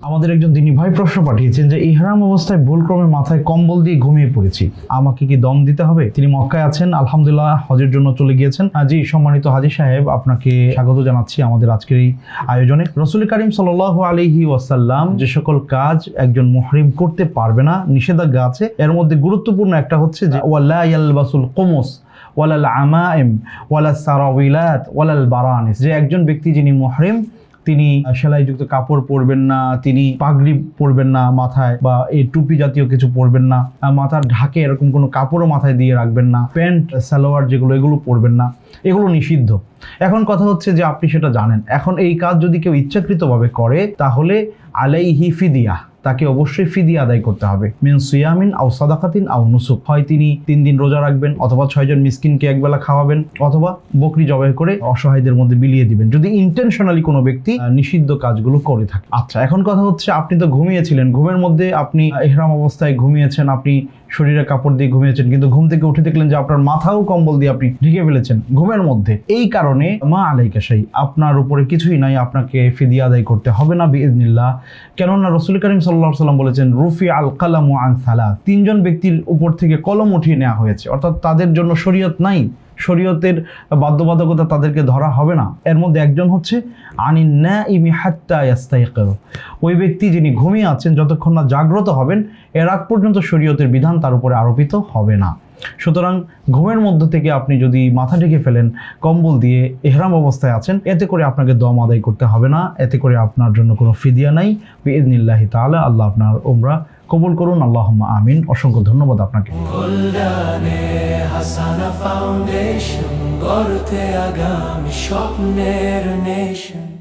আমাদের একজন দিনী ভাই প্রশ্ন পাঠিয়েছেন যে ইহরাম অবস্থায় ভুলক্রমে মাথায় কম্বল দিয়ে ঘুমিয়ে পড়েছি, আমাকে কি দম দিতে হবে? তিনি মক্কায় আছেন, আলহামদুলিল্লাহ হজের জন্য চলে গিয়েছেন। জি, সম্মানিত হাজী সাহেব, আপনাকে স্বাগত জানাচ্ছি আমাদের আজকের এই আয়োজনে। রাসূল কারীম সাল্লাল্লাহু আলাইহি ওয়াসাল্লাম যে সকল কাজ একজন মুহরিম করতে পারবে না, নিষেধাজ্ঞা আছে। এর মধ্যে গুরুত্বপূর্ণ একটা হচ্ছে যে ওয়ালা ইয়ালবাসুল কুমুস ওয়ালাল আমাইম ওয়ালাস সারাবিলাত ওয়ালাল বারানিস, যে একজন ব্যক্তি যিনি মুহরিম তিনি সেলাইযুক্ত কাপড় পরবেন না, তিনি পাগড়ি পরবেন না মাথায়, বা এই টুপি জাতীয় কিছু পরবেন না, মাথার ঢাকে এরকম কোনো কাপড়ও মাথায় দিয়ে রাখবেন না, প্যান্ট সালোয়ার যেগুলো এগুলো পরবেন না, এগুলো নিষিদ্ধ। এখন কথা হচ্ছে যে আপনি সেটা জানেন, এখন এই কাজ যদি কেউ ইচ্ছাকৃতভাবে করে তাহলে আলাইহি ফিদিয়া, তাকে অবশ্যই ফিদিয়া আদায় করতে হবে। মিন সিয়ামিন আও সাদাকাতিন আও নুসুক, হয় তিনি 3 দিন রোজা রাখবেন, অথবা 6 জন মিসকিনকে একবেলা খাওয়াবেন, অথবা বকরি জবাই করে অসহায়দের মধ্যে বিলিয়ে দিবেন, যদি ইন্টেনশনালি কোনো ব্যক্তি নিষিদ্ধ কাজগুলো করে থাকে। আচ্ছা, এখন কথা হচ্ছে আপনি তো ঘুমিয়েছিলেন, ঘুমের মধ্যে আপনি ইহরাম অবস্থায় ঘুমিয়েছেন, আপনি শরীরে কাপড় দিয়ে ঘুমিয়েছেন, কিন্তু ঘুম থেকে উঠে দেখলেন যে আপনার মাথাও কম্বল দিয়ে আপনি ঢেকে ফেলেছেন ঘুমের মধ্যে। এই কারণে মা আলাইকা শাই, আপনার উপরে কিছুই নাই, আপনাকে ফিদিয়া আদায় করতে হবে না বিইজনিল্লাহ। কেননা রাসূল কারীম সাল্লাল্লাহু আলাইহি ওয়াসাল্লাম বলেছেন রুফি আল কালামু আন সালাস, 3 জন ব্যক্তির উপর থেকে কলম উঠিয়ে নেওয়া হয়েছে, অর্থাৎ তাদের জন্য শরীয়ত নাই, শরীয়তের বাধ্যবাধকতা তাদেরকে ধরা হবে না। এর মধ্যে একজন হচ্ছে আনিন নাইমি হাত্তা ইয়াস্তাইকিজ, ওই ব্যক্তি যিনি ঘুমিয়ে আছেন যতক্ষণ না জাগ্রত হবেন এর আগ পর্যন্ত শরীয়তের বিধান তার উপরে আরোপিত হবে না। সুতরাং ঘুমের মধ্য থেকে আপনি যদি মাথা ঢেকে ফেলেন কম্বল দিয়ে, ইহরাম অবস্থায় আছেন, এতে করে আপনাকে দম আদায় করতে হবে না, এতে করে আপনার জন্য কোনো ফিদিয়া নাই বিইজনিল্লাহি তাআলা। আল্লাহ আপনার উমরা কবুল করুন, আল্লাহুম্মা আমিন। অসংখ্য ধন্যবাদ আপনাকে। হাসানা ফাউন্ডেশন গড়তে আগামী স্বপ্নের নেশন।